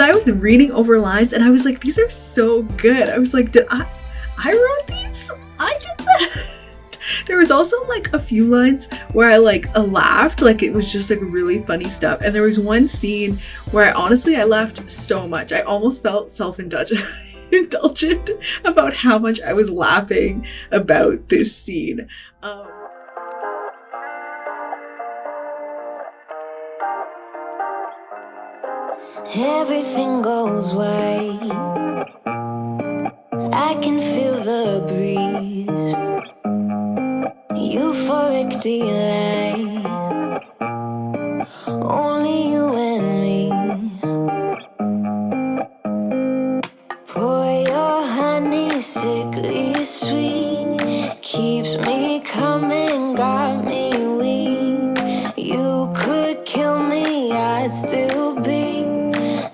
I was reading over lines and I was like, these are so good. I was like, did I wrote these? I did that. There was also like a few lines where I laughed, like it was just like really funny stuff. And there was one scene where I laughed so much. I almost felt self-indulgent about how much I was laughing about this scene. Everything goes white. I can feel the breeze. Euphoric delight. Only you and me. Pour your honey, sickly sweet. Keeps me coming, got me weak. You could kill me, I'd still be.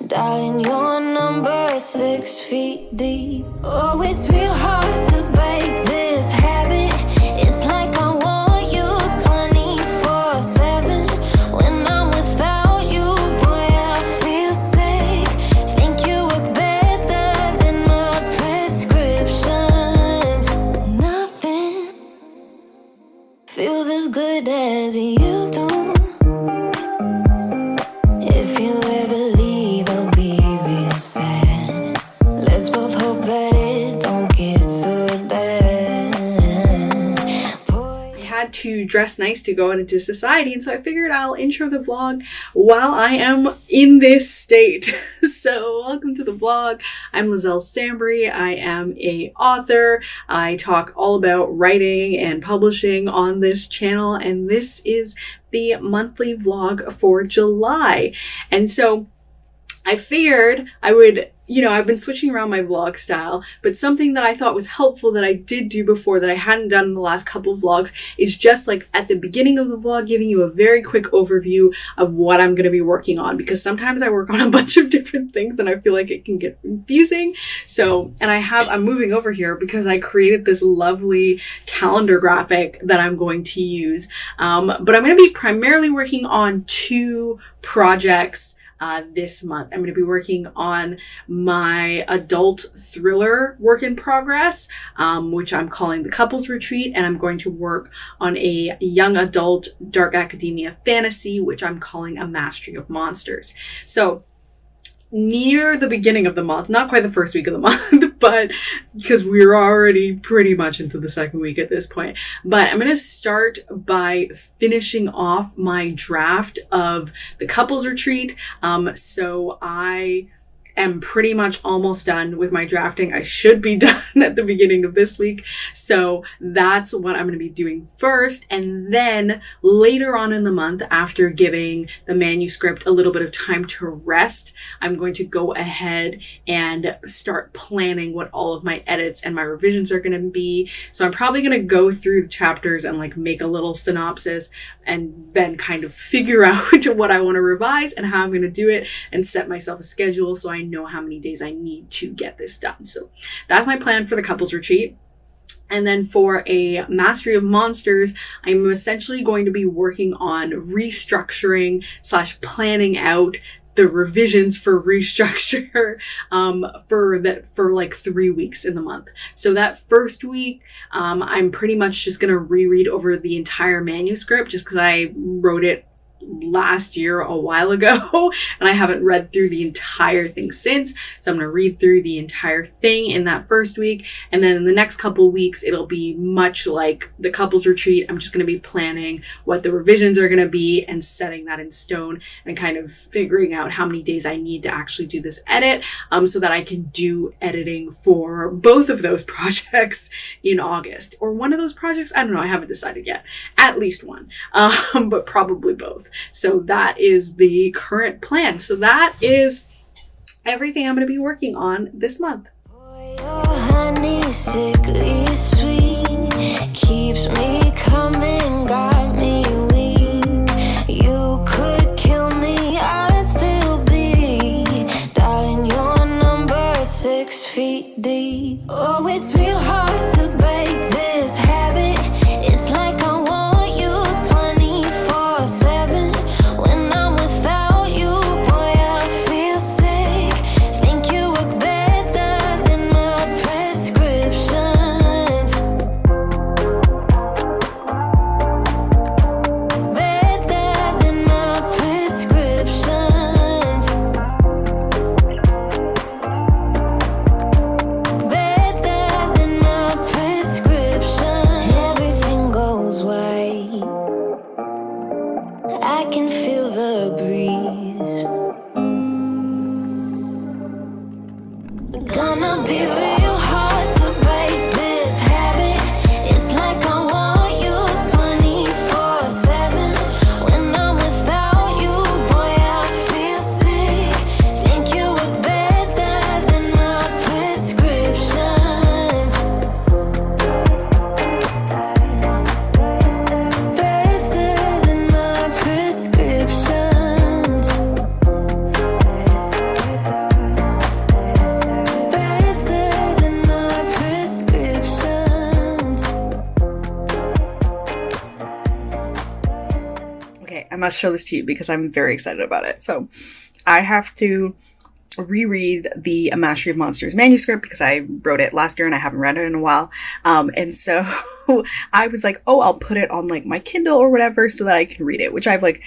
Darling, your number 6 feet deep. Oh, it's real hard to break this habit. It's like I want you 24/7. When I'm without you, boy, I feel sick. Think you work better than my prescriptions. Nothing feels as good as you do. If you ever leave, I'll be real sad. Let's both hope that it don't get so bad. I had to dress nice to go out into society, and so I figured I'll intro the vlog while I am in this state. So welcome to the vlog. I'm Liselle Sambury. I am a author. I talk all about writing and publishing on this channel, and this is the monthly vlog for July. And so I figured I would, I've been switching around my vlog style, but something that I thought was helpful that I did do before that I hadn't done in the last couple of vlogs is just like at the beginning of the vlog, giving you a very quick overview of what I'm going to be working on, because sometimes I work on a bunch of different things and I feel like it can get confusing. So, and I'm moving over here because I created this lovely calendar graphic that I'm going to use. But I'm going to be primarily working on 2 projects this month. I'm going to be working on my adult thriller work in progress, which I'm calling The Couples Retreat, and I'm going to work on a young adult dark academia fantasy, which I'm calling A Mastery of Monsters. So near the beginning of the month, not quite the first week of the month, but because we're already pretty much into the second week at this point, but I'm going to start by finishing off my draft of The Couples Retreat. So I am pretty much almost done with my drafting. I should be done at the beginning of this week. So that's what I'm going to be doing first. And then later on in the month, after giving the manuscript a little bit of time to rest, I'm going to go ahead and start planning what all of my edits and my revisions are going to be. So I'm probably going to go through the chapters and make a little synopsis and then kind of figure out what I want to revise and how I'm going to do it and set myself a schedule so I know how many days I need to get this done. So that's my plan for the Couples Retreat. And then for a Mastery of Monsters, I'm essentially going to be working on restructuring / planning out the revisions for restructure for like 3 weeks in the month. So that first week, I'm pretty much just going to reread over the entire manuscript just because I wrote it last year a while ago and I haven't read through the entire thing since. So I'm going to read through the entire thing in that first week. And then in the next couple of weeks, it'll be much like the Couples Retreat. I'm just going to be planning what the revisions are going to be and setting that in stone and kind of figuring out how many days I need to actually do this edit so that I can do editing for both of those projects in August. Or one of those projects, I don't know, I haven't decided yet. At least one, but probably both. So that is the current plan. So that is everything I'm going to be working on this month. Your honey, sickly sweet, keeps me coming, got me weak. You could kill me, I'd still be. Darling, your number 6 feet deep. Oh, it's real hard to break this habit. It's like I want you 24/7. When I'm without you, boy, I feel sick. I must show this to you because I'm very excited about it. So I have to reread the A Mastery of Monsters manuscript because I wrote it last year and I haven't read it in a while. And so I was like, oh, I'll put it on like my Kindle or whatever so that I can read it, which I've like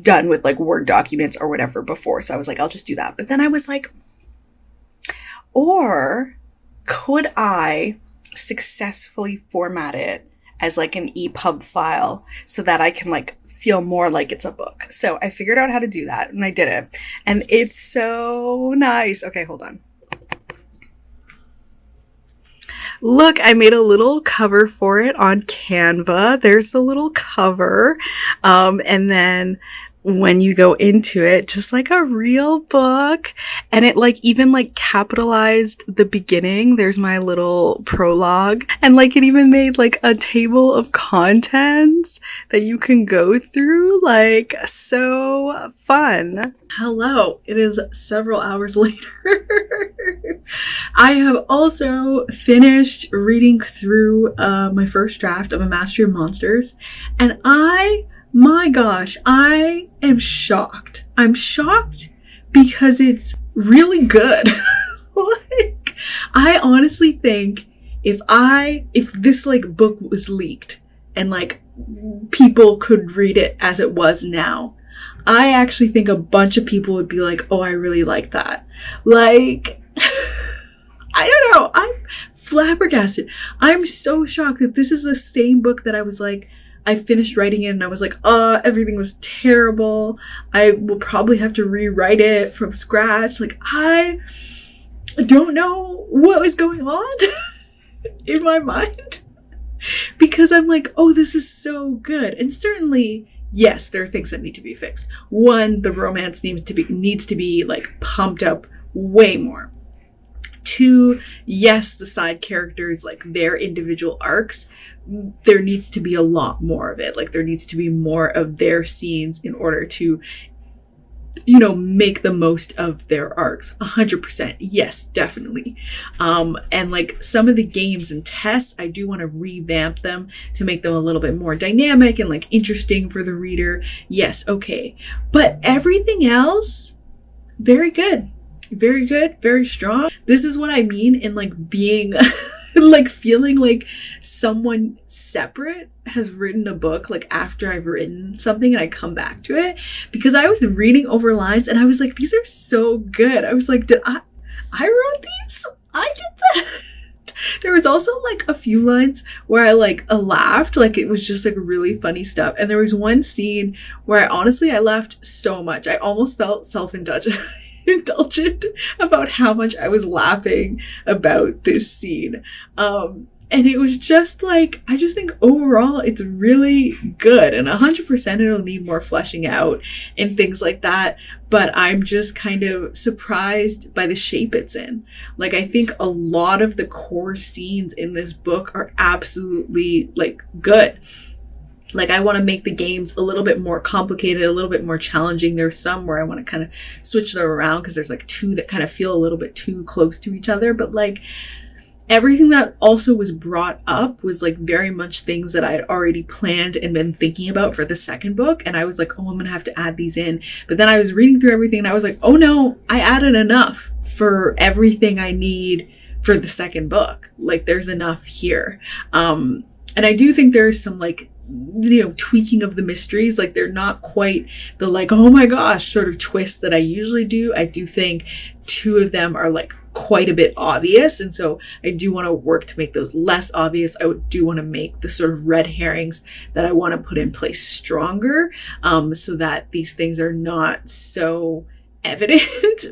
done with like Word documents or whatever before. So I was like, I'll just do that. But then I was like, or could I successfully format it as like an EPUB file so that I can like feel more like it's a book? So I figured out how to do that and I did it. And it's so nice. Okay, hold on. Look, I made a little cover for it on Canva. There's the little cover. And then when you go into it, just like a real book, and it like even like capitalized the beginning. There's my little prologue, and like it even made like a table of contents that you can go through. Like, so fun. Hello, it is several hours later. I have also finished reading through my first draft of A Mastery of Monsters, and my gosh, I am shocked. I'm shocked because it's really good. Like, I honestly think if this like book was leaked and like people could read it as it was now, I actually think a bunch of people would be like, oh, I really like that. Like, I don't know. I'm flabbergasted. I'm so shocked that this is the same book that I was like, I finished writing it and I was like, everything was terrible. I will probably have to rewrite it from scratch. Like, I don't know what was going on in my mind because I'm like, oh, this is so good. And certainly, yes, there are things that need to be fixed. One, the romance needs to be like pumped up way more. Two, yes, the side characters, like their individual arcs, there needs to be a lot more of it. Like, there needs to be more of their scenes in order to, you know, make the most of their arcs. 100%. Yes, definitely. And like some of the games and tests, I do want to revamp them to make them a little bit more dynamic and like interesting for the reader. Yes, okay. But everything else, very good. Very good, very strong. This is what I mean in like being like feeling like someone separate has written a book like after I've written something and I come back to it, because I was reading over lines and I was like, these are so good. I was like, did I wrote these? I did that. There was also like a few lines where I laughed, like it was just like really funny stuff. And there was one scene where I laughed so much. I almost felt self-indulgent about how much I was laughing about this scene. And it was just like, I just think overall it's really good, and 100% it'll need more fleshing out and things like that. But I'm just kind of surprised by the shape it's in. Like, I think a lot of the core scenes in this book are absolutely like good. Like, I want to make the games a little bit more complicated, a little bit more challenging. There's some where I want to kind of switch them around because there's like two that kind of feel a little bit too close to each other. But like, everything that also was brought up was like very much things that I had already planned and been thinking about for the second book. And I was like, oh, I'm going to have to add these in. But then I was reading through everything and I was like, oh no, I added enough for everything I need for the second book. Like, there's enough here. And I do think there's some like, you know, tweaking of the mysteries. Like, they're not quite the like, oh my gosh, sort of twist that I usually do. I do think two of them are like quite a bit obvious. And so I do want to work to make those less obvious. I do want to make the sort of red herrings that I want to put in place stronger, so that these things are not so evident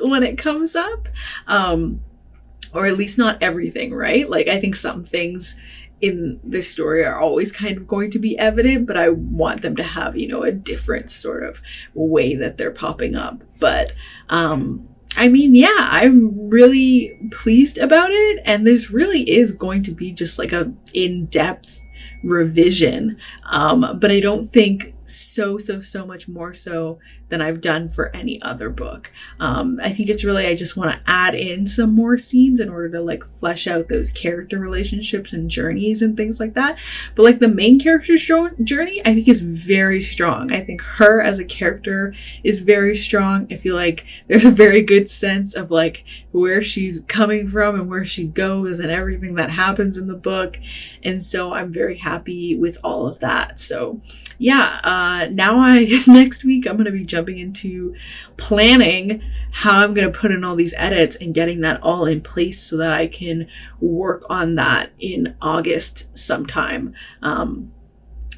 when it comes up. Or at least not everything, right? Like, I think some things in this story are always kind of going to be evident, but I want them to have, you know, a different sort of way that they're popping up. But, I mean, yeah, I'm really pleased about it. And this really is going to be just like a in-depth revision. But I don't think so much more so than I've done for any other book. I think it's really, I just want to add in some more scenes in order to like flesh out those character relationships and journeys and things like that. But like the main character's journey, I think is very strong. I think her as a character is very strong. I feel like there's a very good sense of like where she's coming from and where she goes and everything that happens in the book. And so I'm very happy with all of that. So yeah, now next week I'm going to be jumping into planning how I'm going to put in all these edits and getting that all in place so that I can work on that in August sometime.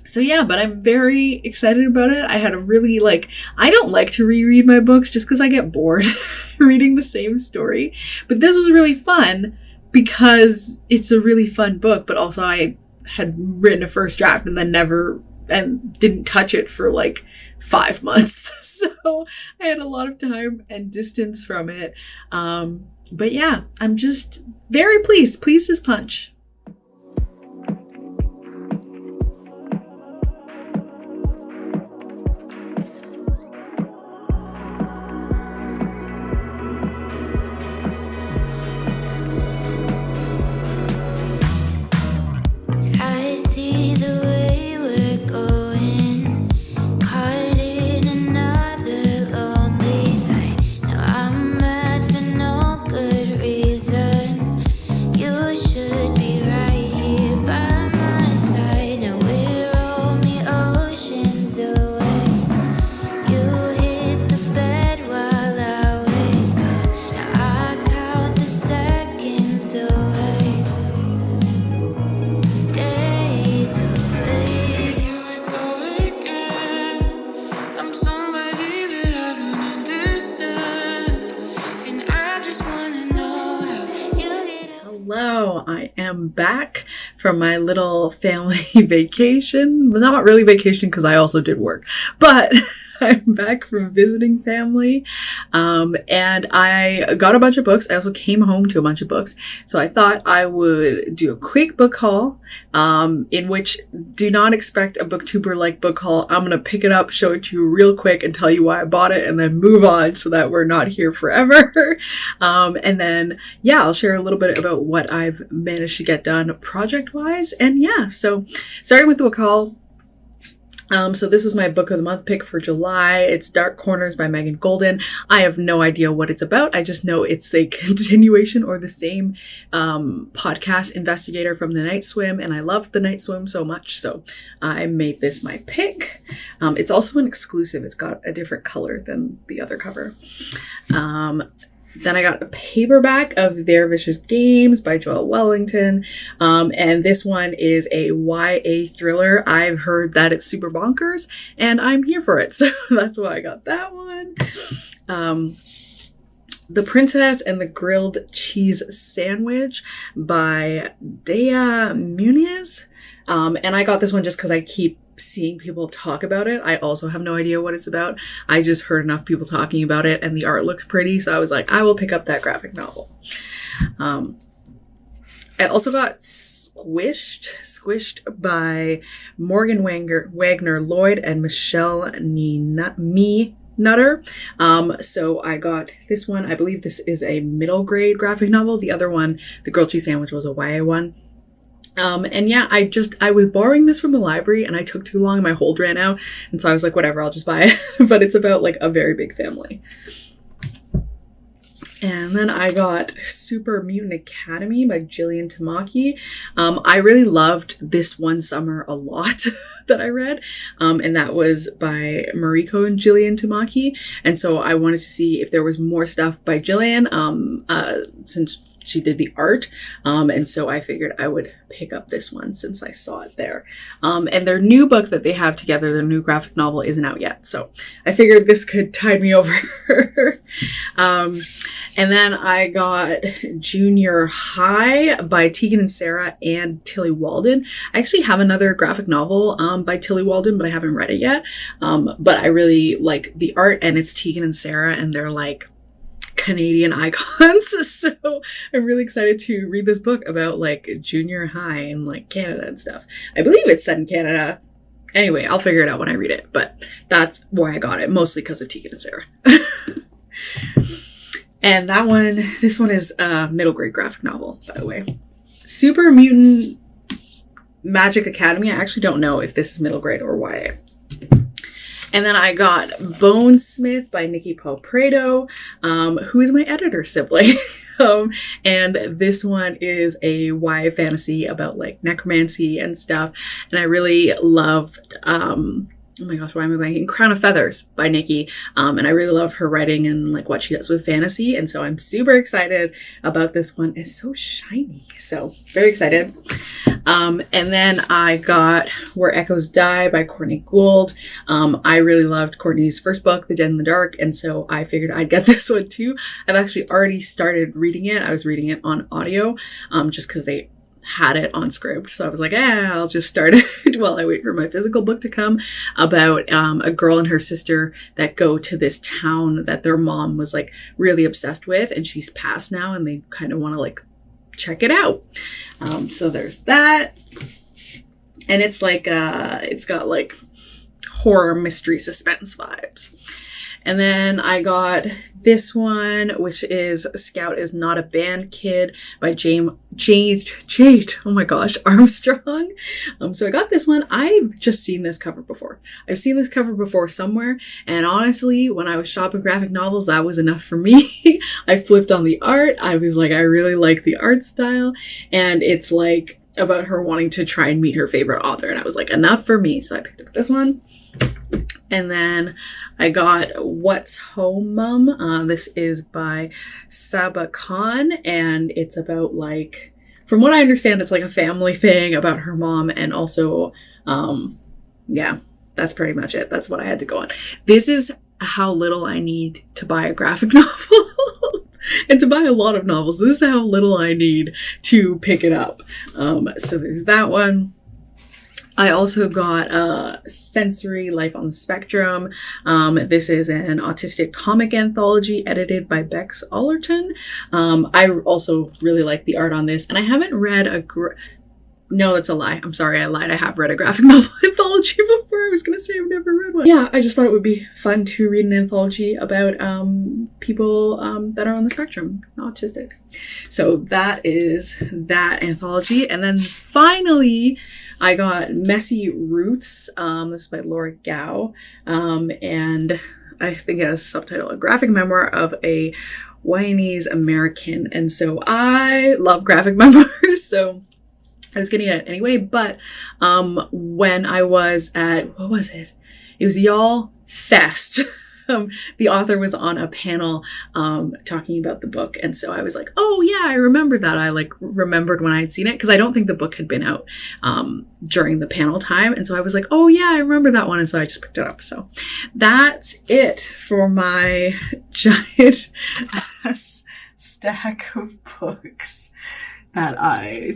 So yeah, but I'm very excited about it. I had a really I don't like to reread my books just because I get bored reading the same story. But this was really fun because it's a really fun book, but also I had written a first draft and then didn't touch it for 5 months. So I had a lot of time and distance from it. But yeah, I'm just very pleased as punch. Hello, I am back from my little family vacation. Not really vacation because I also did work, but I'm back from visiting family. And I got a bunch of books. I also came home to a bunch of books. So I thought I would do a quick book haul, in which do not expect a booktuber-like book haul. I'm going to pick it up, show it to you real quick and tell you why I bought it and then move on so that we're not here forever. And then, yeah, I'll share a little bit about what I've managed to get done project-wise. And yeah, so starting with the book haul. So this was my book of the month pick for July. It's Dark Corners by Megan Golden. I have no idea what it's about. I just know it's a continuation or the same podcast investigator from The Night Swim, and I love The Night Swim so much, so I made this my pick. It's also an exclusive. It's got a different color than the other cover. Then I got a paperback of Their Vicious Games by Joelle Wellington. And this one is a YA thriller. I've heard that it's super bonkers and I'm here for it. So that's why I got that one. The Princess and the Grilled Cheese Sandwich by Dea Muniz. And I got this one just because I keep seeing people talk about it. I also have no idea what it's about. I just heard enough people talking about it and the art looks pretty, so I was like, I will pick up that graphic novel. I also got Squished by Morgan Wagner Lloyd and Michelle Nutter. So I got this one. I believe this is a middle grade graphic novel. The other one, The Grilled Cheese Sandwich, was a YA one. And yeah, I was borrowing this from the library and I took too long. My hold ran out. And so I was like, whatever, I'll just buy it. But it's about a very big family. And then I got Super Mutant Academy by Jillian Tamaki. I really loved this one summer a lot that I read. And that was by Mariko and Jillian Tamaki. And so I wanted to see if there was more stuff by Jillian, since she did the art. And so I figured I would pick up this one since I saw it there. And their new book that they have together, their new graphic novel, isn't out yet. So I figured this could tide me over. And then I got Junior High by Tegan and Sarah and Tilly Walden. I actually have another graphic novel by Tilly Walden, but I haven't read it yet. But I really like the art, and it's Tegan and Sarah, and they're Canadian icons. So I'm really excited to read this book about junior high and Canada and stuff. I believe it's set in Canada. Anyway, I'll figure it out when I read it, but that's why I got it, mostly because of Tegan and Sarah. And this one is a middle grade graphic novel, by the way. Super Mutant Magic Academy. I actually don't know if this is middle grade or YA. And then I got Bonesmith by Nikki Paul-Prado, who is my editor sibling. And this one is a YA fantasy about like necromancy and stuff. And I really loved, oh my gosh, why am I blanking? Crown of Feathers by Nikki. And I really love her writing and like what she does with fantasy. And so I'm super excited about this one. It's so shiny. So very excited. And then I got Where Echoes Die by Courtney Gould. I really loved Courtney's first book, The Dead in the Dark. And so I figured I'd get this one too. I've actually already started reading it. I was reading it on audio, just because they had it on script. So I was like, I'll just start it while I wait for my physical book to come, about a girl and her sister that go to this town that their mom was like really obsessed with, and she's passed now, and they kind of want to like check it out. So there's that. And it's like, it's got like horror, mystery, suspense vibes. And then I got this one, which is Scout is Not a Band Kid by Jade, oh my gosh, Armstrong. So I got this one. I've just seen this cover before. I've seen this cover before somewhere. And honestly, when I was shopping graphic novels, that was enough for me. I flipped on the art. I was like, I really like the art style. And it's like about her wanting to try and meet her favorite author. And I was like, enough for me. So I picked up this one. And then I got What's Home, Mum? This is by Saba Khan, and it's about like, from what I understand, it's like a family thing about her mom, and also, yeah, that's pretty much it. That's what I had to go on. This is how little I need to buy a graphic novel. And to buy a lot of novels. This is how little I need to pick it up. So there's that one. I also got Sensory Life on the Spectrum. This is an autistic comic anthology edited by Bex Allerton. I also really like the art on this, and I haven't read no, that's a lie. I'm sorry, I lied. I have read a graphic novel anthology before. I was going to say I've never read one. Yeah, I just thought it would be fun to read an anthology about people that are on the spectrum, autistic. So that is that anthology. And then finally, I got Messy Roots. This is by Laura Gao. And I think it has a subtitle, A Graphic Memoir of a Guyanese American. And so I love graphic memoirs, so I was getting it anyway. But when I was at, what was it? It was Y'all Fest. The author was on a panel talking about the book. And so I was like, oh yeah, I remember that. I like remembered when I had seen it, because I don't think the book had been out during the panel time. And so I was like, oh yeah, I remember that one. And so I just picked it up. So that's it for my giant ass stack of books that I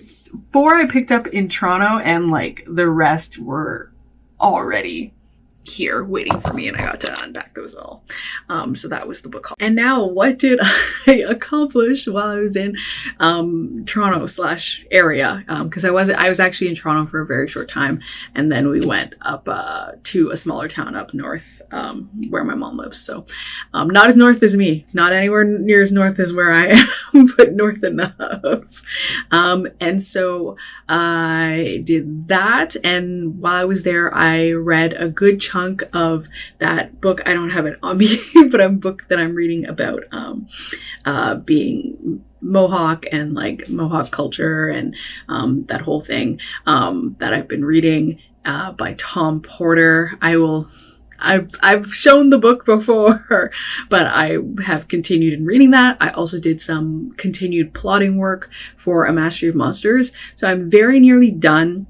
picked up in Toronto, and like the rest were already here waiting for me, and I got to unpack those all. So that was the book haul. And now, what did I accomplish while I was in Toronto / area? Because I was actually in Toronto for a very short time, and then we went up to a smaller town up north where my mom lives. So not as north as me, not anywhere near as north as where I am, but north enough. And so I did that, and while I was there, I read a good chunk of that book. I don't have it on me, but a book that I'm reading about being Mohawk and like Mohawk culture and that whole thing that I've been reading by Tom Porter. I've shown the book before, but I have continued in reading that. I also did some continued plotting work for A Mastery of Monsters. So I'm very nearly done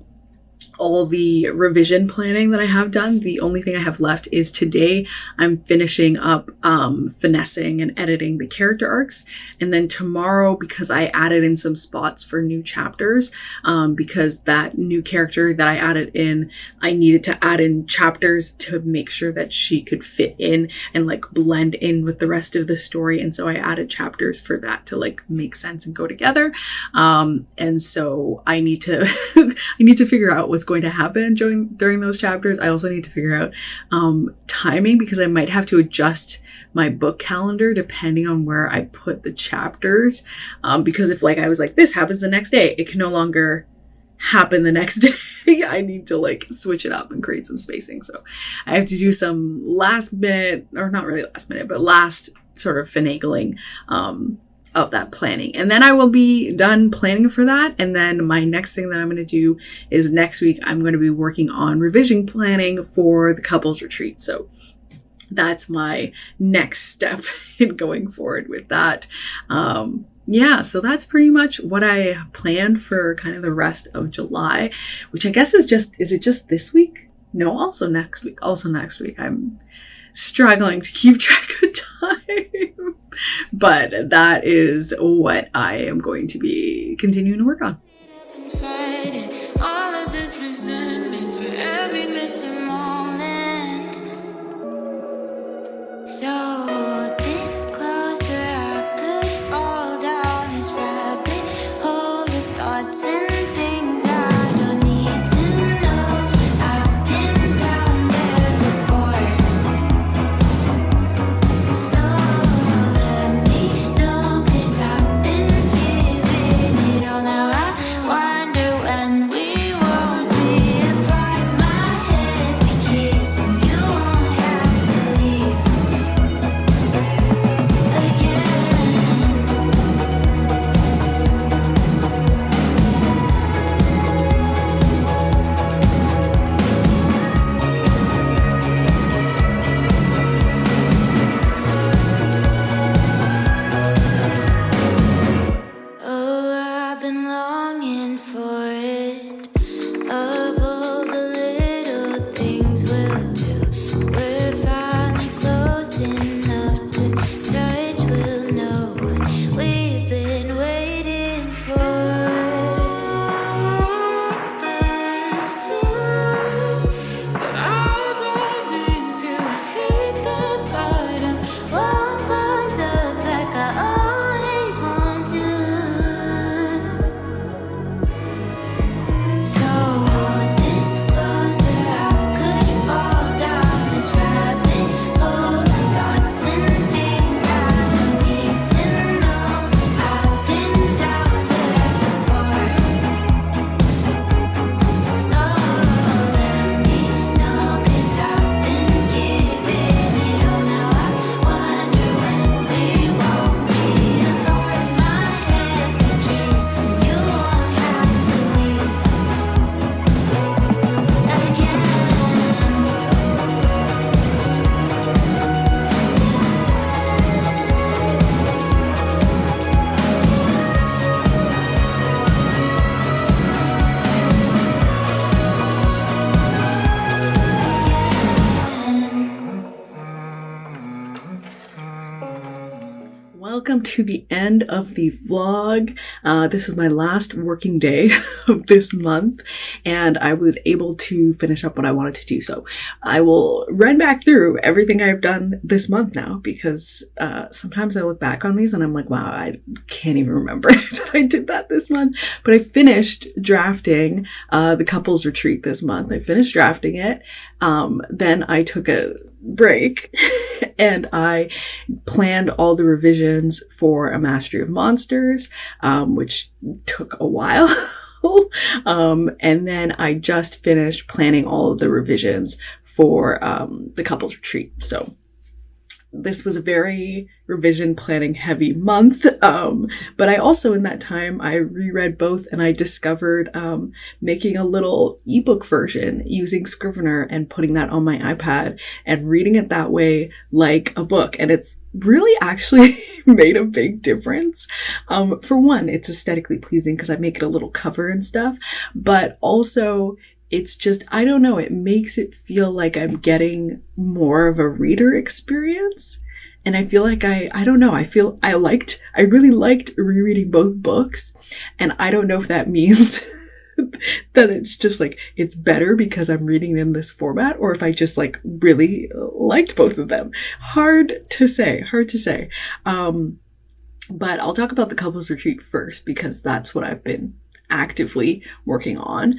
all the revision planning that I have done. The only thing I have left is today I'm finishing up finessing and editing the character arcs. And then tomorrow, because I added in some spots for new chapters, because that new character that I added in, I needed to add in chapters to make sure that she could fit in and like blend in with the rest of the story. And so I added chapters for that to like make sense and go together. And so I need to I need to figure out what's what's going to happen during those chapters. I also need to figure out timing, because I might have to adjust my book calendar depending on where I put the chapters. Because if like I was like, this happens the next day, it can no longer happen the next day. I need to like switch it up and create some spacing. So I have to do some last minute, or not really last minute, but last sort of finagling of that planning. And then I will be done planning for that. And then my next thing that I'm going to do is next week, I'm going to be working on revision planning for the couples retreat. So that's my next step in going forward with that. Yeah, so that's pretty much what I planned for kind of the rest of July, which I guess is it just this week? No, also next week. I'm struggling to keep track of time, but that is what I am going to be continuing to work on. All of this resentment for every missing moment. So this closer, I could fall down this rabbit hole of thoughts and things I don't need to know. I've been down there before. So let me know, 'cause I've been giving it all. Now I wonder when we won't be apart. My head be kissing, you won't have to leave again. Oh, I've been longing for it. Of all the little things we'll do, we're finally close enough to touch. We'll know what we've been waiting for. So I'll dive into hit the bottom. Won't close up like I always want to. So this closer, I could fall down this rabbit hole of thoughts and things I don't need to know. I've been down there before. So let me know, 'cause I've been giving it all. Now I wonder when we won't be apart. My head be kissing, you won't have to leave again. Welcome to the end of the vlog. This is my last working day of this month, and I was able to finish up what I wanted to do. So I will run back through everything I've done this month now, because sometimes I look back on these and I'm like, wow, I can't even remember that I did that this month. But I finished drafting the couples retreat this month. I finished drafting it. Then I took a break and I planned all the revisions for A Mastery of Monsters, which took a while. And then I just finished planning all of the revisions for the couples retreat. So this was a very revision planning heavy month. But I also, in that time, I reread both, and I discovered making a little ebook version using Scrivener and putting that on my iPad and reading it that way like a book. And it's really actually made a big difference. For one, it's aesthetically pleasing because I make it a little cover and stuff, but also it's just, I don't know, it makes it feel like I'm getting more of a reader experience. And I feel like I don't know, I really liked rereading both books. And I don't know if that means that it's just like, it's better because I'm reading in this format, or if I just like really liked both of them. Hard to say. But I'll talk about the couples retreat first, because that's what I've been actively working on.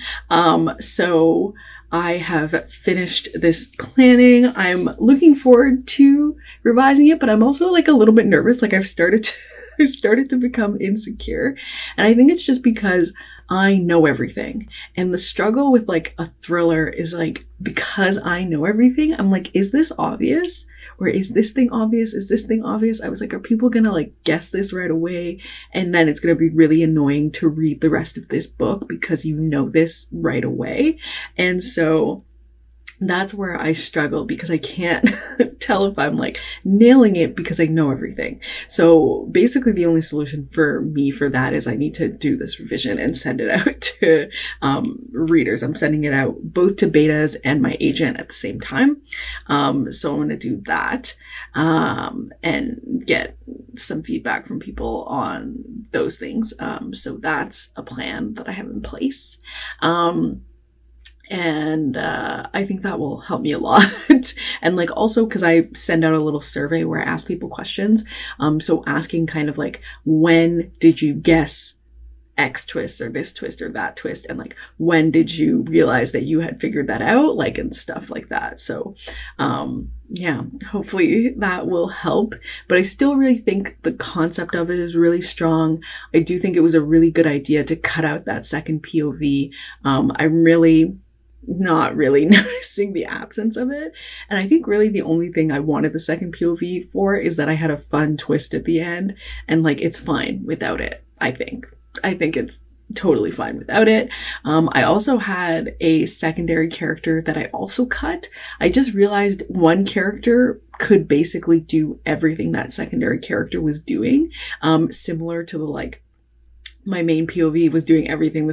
So I have finished this planning. I'm looking forward to revising it, but I'm also like a little bit nervous. Like I've started to become insecure. And I think it's just because I know everything. And the struggle with like a thriller is like, because I know everything, I'm like, is this obvious? Or is this thing obvious? Is this thing obvious? I was like, are people gonna like guess this right away? And then it's gonna be really annoying to read the rest of this book because you know this right away. And so that's where I struggle, because I can't tell if I'm like nailing it because I know everything. So basically the only solution for me for that is I need to do this revision and send it out to readers. I'm sending it out both to betas and my agent at the same time. So I'm going to do that and get some feedback from people on those things. So that's a plan that I have in place. And I think that will help me a lot. And like also because I send out a little survey where I ask people questions. So asking kind of like, when did you guess X twist or this twist or that twist? And like, when did you realize that you had figured that out? Like, and stuff like that. So yeah, hopefully that will help. But I still really think the concept of it is really strong. I do think it was a really good idea to cut out that second POV. I'm really not really noticing the absence of it. And I think really the only thing I wanted the second POV for is that I had a fun twist at the end, and like it's fine without it. I think it's totally fine without it. I also had a secondary character that I also cut. I just realized one character could basically do everything that secondary character was doing, similar to the like my main POV was doing everything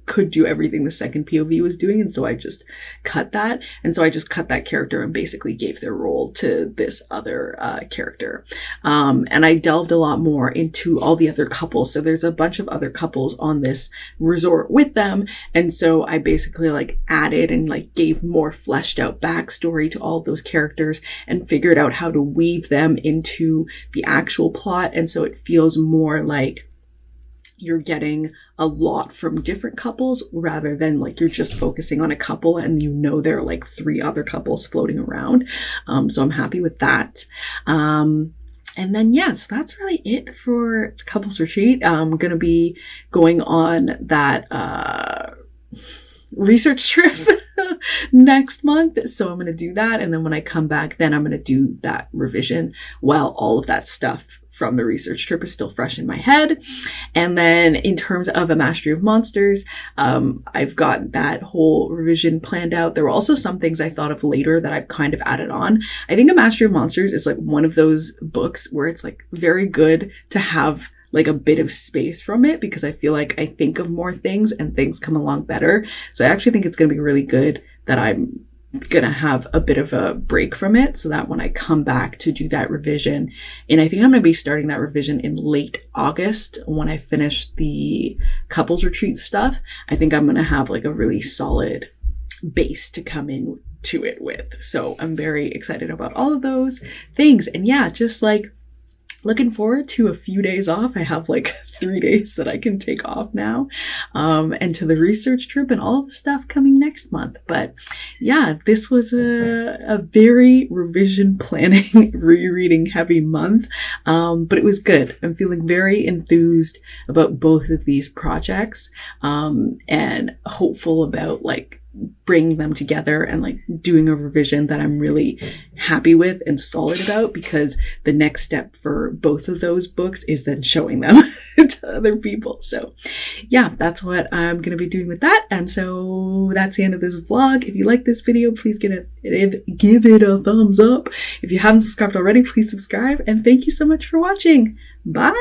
could do everything the second POV was doing. And so I just cut that. And so I just cut that character and basically gave their role to this other character. And I delved a lot more into all the other couples. So there's a bunch of other couples on this resort with them. And so I basically like added and like gave more fleshed out backstory to all of those characters and figured out how to weave them into the actual plot. And so it feels more like you're getting a lot from different couples rather than like you're just focusing on a couple and you know there are like 3 other couples floating around. So I'm happy with that. And then, yeah, so that's really it for Couples Retreat. I'm going to be going on that research trip next month. So I'm going to do that. And then when I come back, then I'm going to do that revision while all of that stuff from the research trip is still fresh in my head. And then in terms of A Mastery of Monsters, I've got that whole revision planned out. There were also some things I thought of later that I've kind of added on. I think A Mastery of Monsters is like one of those books where it's like very good to have like a bit of space from it, because I feel like I think of more things and things come along better. So I actually think it's going to be really good that I'm going to have a bit of a break from it, so that when I come back to do that revision, and I think I'm going to be starting that revision in late August when I finish the Couples Retreat stuff, I think I'm going to have like a really solid base to come in to it with. So I'm very excited about all of those things. And yeah, just like looking forward to a few days off. I have like 3 days that I can take off now, and to the research trip and all the stuff coming next month. But yeah, this was a very revision planning, rereading heavy month. But it was good. I'm feeling very enthused about both of these projects, and hopeful about like bringing them together and like doing a revision that I'm really happy with and solid about, because the next step for both of those books is then showing them to other people. So yeah, that's what I'm going to be doing with that. And so that's the end of this vlog. If you like this video, please give it a thumbs up. If you haven't subscribed already, please subscribe. And thank you so much for watching. Bye.